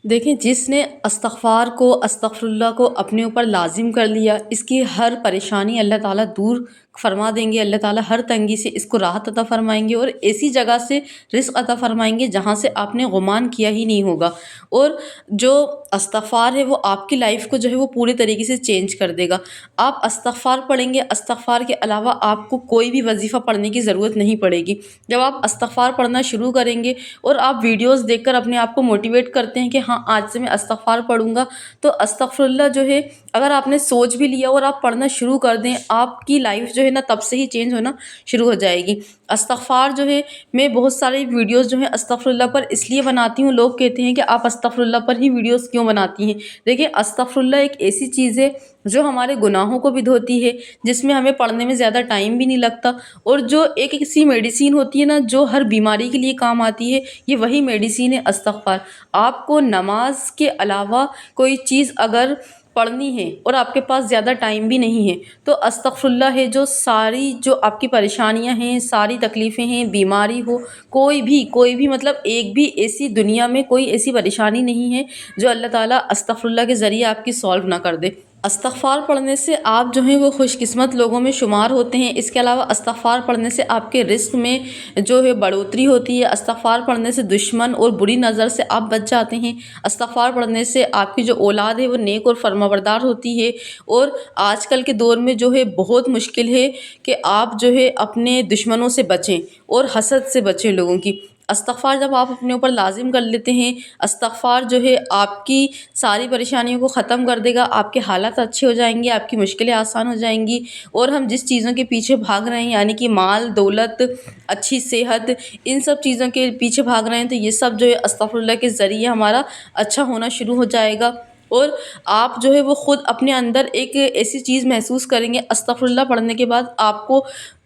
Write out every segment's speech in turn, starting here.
دیکھیں، جس نے استغفار کو، استغفراللہ کو اپنے اوپر لازم کر لیا، اس کی ہر پریشانی اللہ تعالیٰ دور فرما دیں گے۔ اللہ تعالیٰ ہر تنگی سے اس کو راحت عطا فرمائیں گے، اور ایسی جگہ سے رزق عطا فرمائیں گے جہاں سے آپ نے گمان کیا ہی نہیں ہوگا۔ اور جو استغفار ہے وہ آپ کی لائف کو جو ہے وہ پورے طریقے سے چینج کر دے گا۔ آپ استغفار پڑھیں گے، استغفار کے علاوہ آپ کو کوئی بھی وظیفہ پڑھنے کی ضرورت نہیں پڑے گی۔ جب آپ استغفار پڑھنا شروع کریں گے اور آپ ویڈیوز دیکھ کر اپنے آپ کو موٹیویٹ کرتے ہیں کہ ہاں آج سے میں استغفار پڑھوں گا، تو استغفر اللہ جو ہے اگر آپ نے سوچ بھی لیا اور آپ پڑھنا شروع کر دیں، آپ کی لائف جو ہے نا تب سے ہی چینج ہونا شروع ہو جائے گی۔ استغفار جو ہے، میں بہت سارے ویڈیوز جو ہیں استغفر اللہ پر اس لیے بناتی ہوں، لوگ کہتے ہیں کہ آپ استغفر اللہ پر ہی ویڈیوز کیوں بناتی ہیں؟ دیکھیں، استغفر اللہ ایک ایسی چیز ہے جو ہمارے گناہوں کو بھی دھوتی ہے، جس میں ہمیں پڑھنے میں زیادہ ٹائم بھی نہیں لگتا، اور جو ایک ایسی میڈیسین ہوتی ہے نا جو ہر بیماری کے لیے کام آتی ہے، یہ وہی میڈیسین ہے استغفار۔ آپ کو نماز کے علاوہ کوئی چیز اگر پڑھنی ہے اور آپ کے پاس زیادہ ٹائم بھی نہیں ہے، تو استغفر اللہ ہے جو ساری جو آپ کی پریشانیاں ہیں، ساری تکلیفیں ہیں، بیماری ہو، کوئی بھی مطلب ایک بھی ایسی دنیا میں کوئی ایسی پریشانی نہیں ہے جو اللہ تعالیٰ استغفر اللہ کے ذریعے آپ کی سولو نہ کر دے۔ استغفار پڑھنے سے آپ جو ہیں وہ خوش قسمت لوگوں میں شمار ہوتے ہیں۔ اس کے علاوہ استغفار پڑھنے سے آپ کے رزق میں جو ہے بڑھوتری ہوتی ہے۔ استغفار پڑھنے سے دشمن اور بری نظر سے آپ بچ جاتے ہیں۔ استغفار پڑھنے سے آپ کی جو اولاد ہے وہ نیک اور فرمانبردار ہوتی ہے۔ اور آج کل کے دور میں جو ہے بہت مشکل ہے کہ آپ جو ہے اپنے دشمنوں سے بچیں اور حسد سے بچیں لوگوں کی۔ استغفار جب آپ اپنے اوپر لازم کر لیتے ہیں، استغفار جو ہے آپ کی ساری پریشانیوں کو ختم کر دے گا، آپ کے حالات اچھے ہو جائیں گے، آپ کی مشکلیں آسان ہو جائیں گی، اور ہم جس چیزوں کے پیچھے بھاگ رہے ہیں، یعنی کہ مال، دولت، اچھی صحت، ان سب چیزوں کے پیچھے بھاگ رہے ہیں، تو یہ سب جو ہے استغفر اللہ کے ذریعے ہمارا اچھا ہونا شروع ہو جائے گا۔ اور آپ جو ہے وہ خود اپنے اندر ایک ایسی چیز محسوس کریں گے استغفر اللہ پڑھنے کے بعد، آپ کو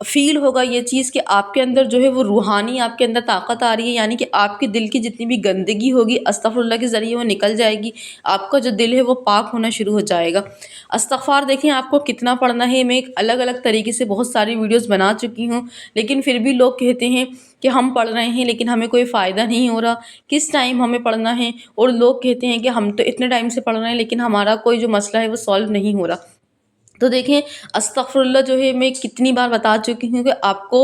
فیل ہوگا یہ چیز کہ آپ کے اندر جو ہے وہ روحانی آپ کے اندر طاقت آ رہی ہے، یعنی کہ آپ کے دل کی جتنی بھی گندگی ہوگی استغفر اللہ کے ذریعے وہ نکل جائے گی، آپ کا جو دل ہے وہ پاک ہونا شروع ہو جائے گا۔ استغفار دیکھیں آپ کو کتنا پڑھنا ہے، میں ایک الگ الگ طریقے سے بہت ساری ویڈیوز بنا چکی ہوں، لیکن پھر بھی لوگ کہتے ہیں کہ ہم پڑھ رہے ہیں لیکن ہمیں کوئی فائدہ نہیں ہو رہا، کس ٹائم ہمیں پڑھنا ہے؟ اور لوگ کہتے ہیں کہ ہم تو اتنے ٹائم سے پڑھ رہے ہیں لیکن ہمارا کوئی جو مسئلہ ہے وہ سولو نہیں ہو رہا۔ تو دیکھیں، استغفر اللہ جو ہے میں کتنی بار بتا چکی ہوں کہ آپ کو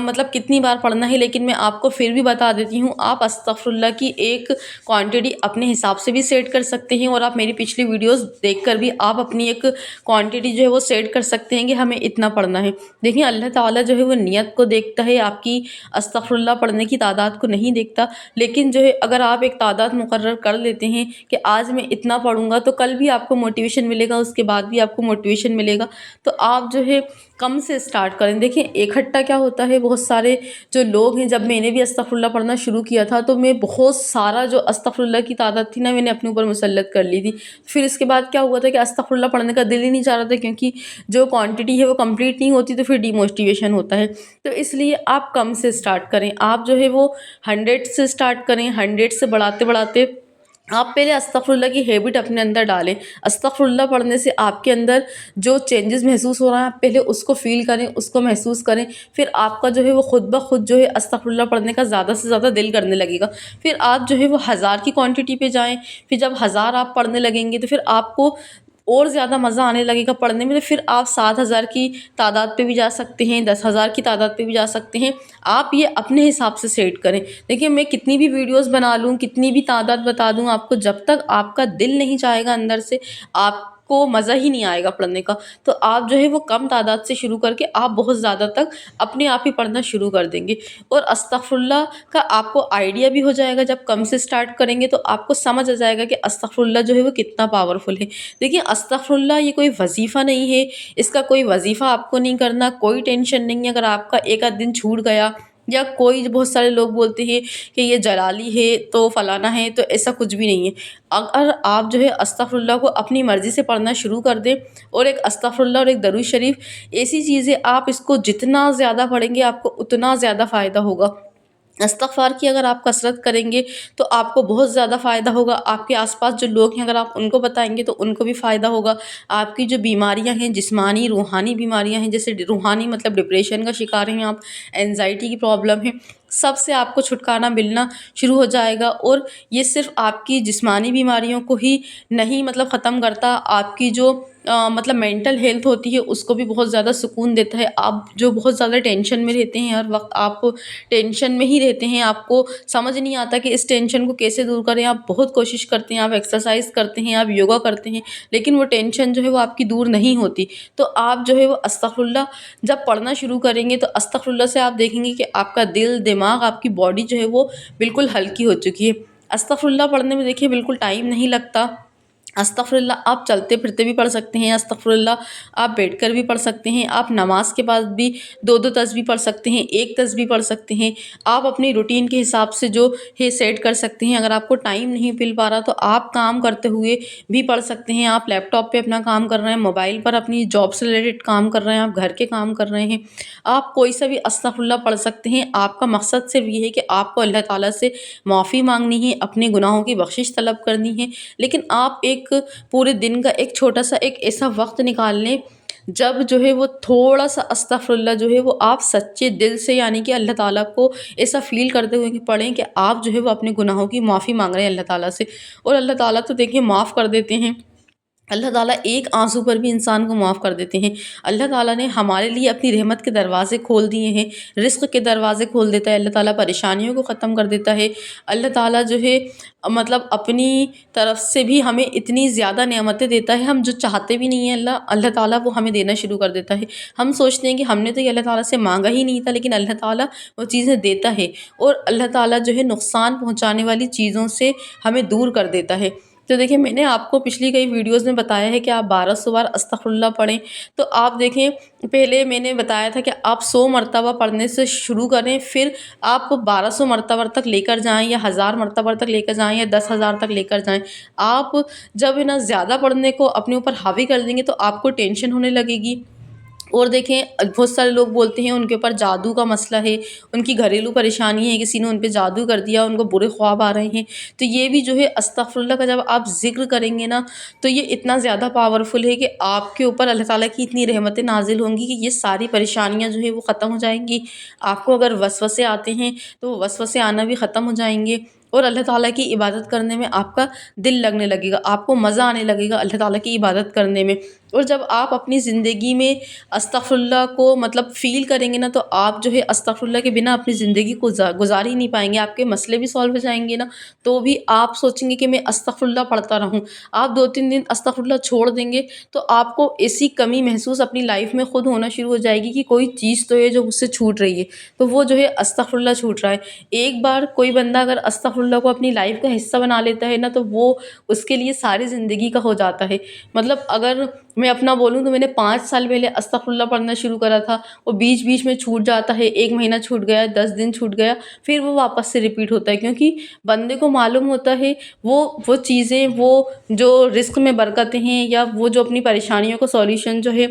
مطلب کتنی بار پڑھنا ہے، لیکن میں آپ کو پھر بھی بتا دیتی ہوں، آپ استغفر اللہ کی ایک کوانٹٹی اپنے حساب سے بھی سیٹ کر سکتے ہیں، اور آپ میری پچھلی ویڈیوز دیکھ کر بھی آپ اپنی ایک کوانٹٹی جو ہے وہ سیٹ کر سکتے ہیں کہ ہمیں اتنا پڑھنا ہے۔ دیکھیں، اللہ تعالیٰ جو ہے وہ نیت کو دیکھتا ہے، آپ کی استغفر اللہ پڑھنے کی تعداد کو نہیں دیکھتا، لیکن جو ہے اگر آپ ایک تعداد مقرر کر لیتے ہیں کہ آج میں اتنا پڑھوں گا، تو کل بھی آپ کو موٹیویشن ملے گا، اس کے بعد بھی آپ کو موٹیویشن ملے گا، تو آپ جو ہے کم سے سٹارٹ کریں۔ دیکھیں، اکٹھا کیا ہوتا ہے، بہت سارے جو لوگ ہیں، جب میں نے بھی استغفر اللہ پڑھنا شروع کیا تھا تو میں بہت سارا جو استغفر اللہ کی تعداد تھی نا میں نے اپنے اوپر مسلط کر لی تھی۔ پھر اس کے بعد کیا ہوا تھا کہ استغفر اللہ پڑھنے کا دل ہی نہیں چاہ رہا تھا، کیونکہ جو کوانٹٹی ہے وہ کمپلیٹ نہیں ہوتی تو پھر ڈی موٹیویشن ہوتا ہے۔ تو اس لیے آپ کم سے سٹارٹ کریں، آپ جو ہے وہ 100 سے سٹارٹ کریں، 100 سے بڑھاتے بڑھاتے آپ پہلے استغفر اللہ کی ہیبٹ اپنے اندر ڈالیں۔ استغفر اللہ پڑھنے سے آپ کے اندر جو چینجز محسوس ہو رہا ہے، آپ پہلے اس کو فیل کریں، اس کو محسوس کریں، پھر آپ کا جو ہے وہ خود بخود جو ہے استغفر اللہ پڑھنے کا زیادہ سے زیادہ دل کرنے لگے گا۔ پھر آپ جو ہے وہ 1000 کی کوانٹٹی پہ جائیں، پھر جب 1000 آپ پڑھنے لگیں گے تو پھر آپ کو اور زیادہ مزہ آنے لگے گا پڑھنے میں، تو پھر آپ 7000 کی تعداد پہ بھی جا سکتے ہیں، 10,000 کی تعداد پہ بھی جا سکتے ہیں۔ آپ یہ اپنے حساب سے سیٹ کریں۔ دیکھیے، میں کتنی بھی ویڈیوز بنا لوں، کتنی بھی تعداد بتا دوں آپ کو، جب تک آپ کا دل نہیں چاہے گا اندر سے، آپ کو مزہ ہی نہیں آئے گا پڑھنے کا۔ تو آپ جو ہے وہ کم تعداد سے شروع کر کے آپ بہت زیادہ تک اپنے آپ ہی پڑھنا شروع کر دیں گے، اور استغفر اللہ کا آپ کو آئیڈیا بھی ہو جائے گا۔ جب کم سے سٹارٹ کریں گے تو آپ کو سمجھ آ جائے گا کہ استغفر اللہ جو ہے وہ کتنا پاورفل ہے۔ دیکھیں، استغفر اللہ یہ کوئی وظیفہ نہیں ہے، اس کا کوئی وظیفہ آپ کو نہیں کرنا، کوئی ٹینشن نہیں ہے اگر آپ کا ایک آدھ دن چھوٹ گیا، یا کوئی بہت سارے لوگ بولتے ہیں کہ یہ جلالی ہے تو فلانا ہے، تو ایسا کچھ بھی نہیں ہے۔ اگر آپ جو ہے استغفر اللہ کو اپنی مرضی سے پڑھنا شروع کر دیں، اور ایک استغفر اللہ اور ایک درود شریف ایسی چیز ہے، آپ اس کو جتنا زیادہ پڑھیں گے آپ کو اتنا زیادہ فائدہ ہوگا۔ استغفار کی اگر آپ کثرت کریں گے تو آپ کو بہت زیادہ فائدہ ہوگا، آپ کے آس پاس جو لوگ ہیں اگر آپ ان کو بتائیں گے تو ان کو بھی فائدہ ہوگا۔ آپ کی جو بیماریاں ہیں، جسمانی روحانی بیماریاں ہیں، جیسے روحانی مطلب ڈپریشن کا شکار ہیں آپ، اینزائٹی کی پرابلم ہے، سب سے آپ کو چھٹکارا ملنا شروع ہو جائے گا۔ اور یہ صرف آپ کی جسمانی بیماریوں کو ہی نہیں مطلب ختم کرتا، آپ کی جو مطلب مینٹل ہیلتھ ہوتی ہے اس کو بھی بہت زیادہ سکون دیتا ہے۔ آپ جو بہت زیادہ ٹینشن میں رہتے ہیں، ہر وقت آپ ٹینشن میں ہی رہتے ہیں، آپ کو سمجھ نہیں آتا کہ اس ٹینشن کو کیسے دور کریں، آپ بہت کوشش کرتے ہیں، آپ ایکسرسائز کرتے ہیں، آپ یوگا کرتے ہیں، لیکن وہ ٹینشن جو ہے وہ آپ کی دور نہیں ہوتی۔ تو آپ جو ہے وہ استغفر اللہ جب پڑھنا شروع کریں گے تو استغفر اللہ سے آپ دیکھیں گے کہ آپ کا دل، دماغ، آپ کی باڈی جو ہے وہ بالکل ہلکی ہو چکی ہے۔ استغفر اللہ پڑھنے میں دیکھیے بالکل ٹائم نہیں لگتا۔ استغفر اللہ آپ چلتے پھرتے بھی پڑھ سکتے ہیں، استغفر اللہ آپ بیٹھ کر بھی پڑھ سکتے ہیں، آپ نماز کے بعد بھی دو دو تسبیح پڑھ سکتے ہیں، ایک تسبیح پڑھ سکتے ہیں، آپ اپنی روٹین کے حساب سے جو ہے سیٹ کر سکتے ہیں۔ اگر آپ کو ٹائم نہیں مل پا رہا تو آپ کام کرتے ہوئے بھی پڑھ سکتے ہیں، آپ لیپ ٹاپ پہ اپنا کام کر رہے ہیں، موبائل پر اپنی جاب سے ریلیٹڈ کام کر رہے ہیں، آپ گھر کے کام کر رہے ہیں، آپ کوئی سا بھی استغفر اللہ پڑھ سکتے ہیں۔ آپ کا مقصد صرف یہ ہے کہ آپ کو اللہ تعالیٰ سے معافی مانگنی ہے، اپنے گناہوں کی بخشش طلب کرنی ہے، لیکن آپ ایک پورے دن کا ایک چھوٹا سا ایک ایسا وقت نکال لیں جب جو ہے وہ تھوڑا سا استغفر اللہ جو ہے وہ آپ سچے دل سے، یعنی کہ اللہ تعالیٰ کو ایسا فیل کرتے ہوئے کہ پڑھیں کہ آپ جو ہے وہ اپنے گناہوں کی معافی مانگ رہے ہیں اللہ تعالیٰ سے، اور اللہ تعالیٰ تو دیکھیں معاف کر دیتے ہیں۔ اللہ تعالیٰ ایک آنسو پر بھی انسان کو معاف کر دیتے ہیں۔ اللہ تعالیٰ نے ہمارے لیے اپنی رحمت کے دروازے کھول دیے ہیں، رزق کے دروازے کھول دیتا ہے اللہ تعالیٰ، پریشانیوں کو ختم کر دیتا ہے اللہ تعالیٰ، جو ہے مطلب اپنی طرف سے بھی ہمیں اتنی زیادہ نعمتیں دیتا ہے، ہم جو چاہتے بھی نہیں ہیں اللہ تعالیٰ وہ ہمیں دینا شروع کر دیتا ہے۔ ہم سوچتے ہیں کہ ہم نے تو یہ اللہ تعالیٰ سے مانگا ہی نہیں تھا، لیکن اللہ تعالیٰ وہ چیزیں دیتا ہے، اور اللہ تعالیٰ جو ہے نقصان پہنچانے والی چیزوں سے ہمیں دور کر دیتا ہے۔ تو دیکھیں میں نے آپ کو پچھلی کئی ویڈیوز میں بتایا ہے کہ آپ 1200 بار استغفر اللہ پڑھیں، تو آپ دیکھیں پہلے میں نے بتایا تھا کہ آپ 100 مرتبہ پڑھنے سے شروع کریں، پھر آپ 1200 مرتبہ تک لے کر جائیں، یا 1000 مرتبہ تک لے کر جائیں، یا 10,000 تک لے کر جائیں۔ آپ جب ہے نا زیادہ پڑھنے کو اپنے اوپر حاوی کر دیں گے تو آپ کو ٹینشن ہونے لگے گی۔ اور دیکھیں بہت سارے لوگ بولتے ہیں ان کے اوپر جادو کا مسئلہ ہے، ان کی گھریلو پریشانی ہے، کسی نے ان پہ جادو کر دیا، ان کو برے خواب آ رہے ہیں، تو یہ بھی جو ہے استغفر اللہ کا جب آپ ذکر کریں گے نا تو یہ اتنا زیادہ پاورفل ہے کہ آپ کے اوپر اللہ تعالیٰ کی اتنی رحمتیں نازل ہوں گی کہ یہ ساری پریشانیاں جو ہے وہ ختم ہو جائیں گی۔ آپ کو اگر وسوسے آتے ہیں تو وہ وسوسے آنا بھی ختم ہو جائیں گے، اور اللہ تعالیٰ کی عبادت کرنے میں آپ کا دل لگنے لگے گا، آپ کو مزہ آنے لگے گا اللہ تعالیٰ کی عبادت کرنے میں۔ اور جب آپ اپنی زندگی میں استغفر اللہ کو مطلب فیل کریں گے نا تو آپ جو ہے استغفر اللہ کے بنا اپنی زندگی کو گزار ہی نہیں پائیں گے، آپ کے مسئلے بھی سالو ہو جائیں گے نا، تو بھی آپ سوچیں گے کہ میں استغفر اللہ پڑھتا رہوں۔ آپ 2-3 دن استغفر اللہ چھوڑ دیں گے تو آپ کو ایسی کمی محسوس اپنی لائف میں خود ہونا شروع ہو جائے گی کہ کوئی چیز تو ہے جو مجھ سے چھوٹ رہی ہے، تو وہ جو ہے استغفر اللہ چھوٹ رہا ہے۔ ایک بار کوئی بندہ اگر استغفر اللہ کو اپنی لائف کا حصہ بنا لیتا ہے نا تو وہ اس کے لیے ساری زندگی کا ہو جاتا ہے۔ مطلب اگر میں اپنا بولوں تو میں نے 5 سال پہلے استغفر اللہ پڑھنا شروع کرا تھا، وہ بیچ بیچ میں چھوٹ جاتا ہے، 1 مہینہ چھوٹ گیا، 10 دن چھوٹ گیا، پھر وہ واپس سے ریپیٹ ہوتا ہے، کیونکہ بندے کو معلوم ہوتا ہے وہ چیزیں، وہ جو رزق میں برکتیں ہیں، یا وہ جو اپنی پریشانیوں کو سولیوشن جو ہے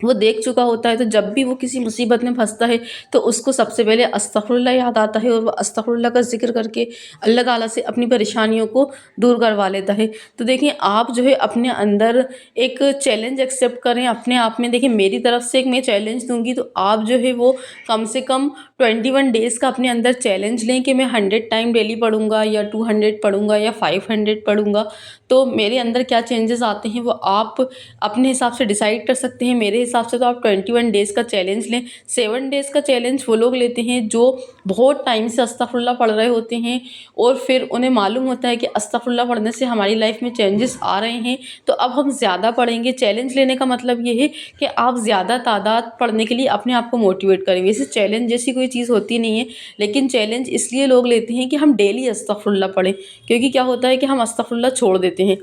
وہ دیکھ چکا ہوتا ہے، تو جب بھی وہ کسی مصیبت میں پھنستا ہے تو اس کو سب سے پہلے استغفر اللہ یاد آتا ہے، اور وہ استغفر اللہ کا ذکر کر کے اللہ تعالیٰ سے اپنی پریشانیوں کو دور کروا لیتا ہے۔ تو دیکھیں آپ جو ہے اپنے اندر ایک چیلنج ایکسیپٹ کریں اپنے آپ میں، دیکھیں میری طرف سے ایک میں چیلنج دوں گی، تو آپ جو ہے وہ کم سے کم 21 ڈیز کا اپنے اندر چیلنج لیں کہ میں 100 ٹائم ڈیلی پڑھوں گا، یا 200 پڑھوں گا، یا 500 پڑھوں گا، تو میرے اندر کیا چینجز آتے ہیں وہ آپ اپنے حساب سے ڈیسائیڈ کر سکتے ہیں۔ میرے حساب سے تو آپ 21 ڈیز کا چیلنج لیں۔ 7 ڈیز کا چیلنج وہ لوگ لیتے ہیں جو بہت ٹائم سے استغفر اللہ پڑھ رہے ہوتے ہیں، اور پھر انہیں معلوم ہوتا ہے کہ استغفر اللہ پڑھنے سے ہماری لائف میں چینجز آ رہے ہیں، تو اب ہم زیادہ پڑھیں گے۔ چیلنج لینے کا مطلب یہ ہے کہ آپ زیادہ تعداد پڑھنے کے لیے اپنے آپ کو موٹیویٹ کریں۔ ویسے چیلنج جیسی کوئی چیز ہوتی نہیں ہے، لیکن چیلنج اس لیے لوگ لیتے ہیں کہ ہم ڈیلی استغفر اللہ پڑھیں، کیونکہ کیا ہوتا ہے کہ ہم استغفر اللہ چھوڑ دیتے ہیں۔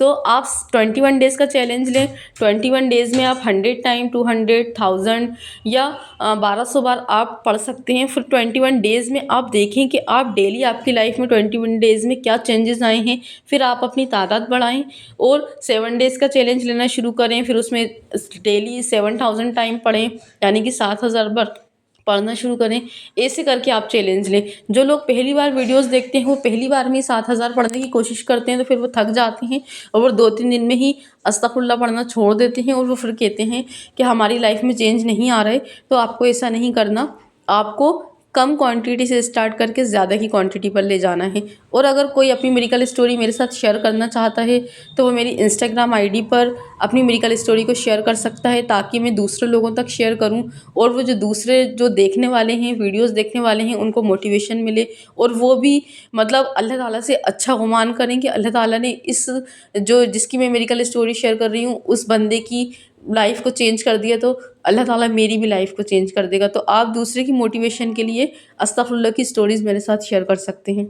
تو آپ 21 ڈیز کا چیلنج لیں، 21 ڈیز میں آپ 100 ٹائم، 200، 1000 یا 1200 بار آپ پڑھ سکتے ہیں۔ پھر 21 ڈیز میں آپ دیکھیں کہ آپ ڈیلی آپ کی لائف میں 21 ڈیز میں کیا چینجز آئے ہیں، پھر آپ اپنی تعداد بڑھائیں، اور 7 ڈیز کا چیلنج لینا شروع کریں، پھر اس میں ڈیلی 7000 ٹائم پڑھیں، یعنی کہ 7000 بار پڑھنا شروع کریں۔ ایسے کر کے آپ چیلنج لیں۔ جو لوگ پہلی بار ویڈیوز دیکھتے ہیں وہ پہلی بار میں 7000 پڑھنے کی کوشش کرتے ہیں، تو پھر وہ تھک جاتے ہیں، اور وہ 2-3 دن میں ہی استغفر اللہ پڑھنا چھوڑ دیتے ہیں، اور وہ پھر کہتے ہیں کہ ہماری لائف میں چینج نہیں آ رہے۔ تو آپ کو ایسا نہیں کرنا، آپ کو کم کوانٹٹی سے اسٹارٹ کر کے زیادہ کی کوانٹٹی پر لے جانا ہے۔ اور اگر کوئی اپنی میریکل اسٹوری میرے ساتھ شیئر کرنا چاہتا ہے تو وہ میری انسٹاگرام آئی ڈی پر اپنی میریکل اسٹوری کو شیئر کر سکتا ہے، تاکہ میں دوسرے لوگوں تک شیئر کروں، اور وہ جو دوسرے جو دیکھنے والے ہیں، ویڈیوز دیکھنے والے ہیں، ان کو موٹیویشن ملے، اور وہ بھی مطلب اللہ تعالیٰ سے اچھا گمان کریں کہ اللہ تعالیٰ نے جس کی میں میریکل اسٹوری شیئر کر رہی ہوں اس بندے کی لائف کو چینج کر دیا، تو اللہ تعالیٰ میری بھی لائف کو چینج کر دے گا۔ تو آپ دوسرے کی موٹیویشن کے لیے استغفر اللہ کی اسٹوریز میرے ساتھ شیئر کر سکتے ہیں۔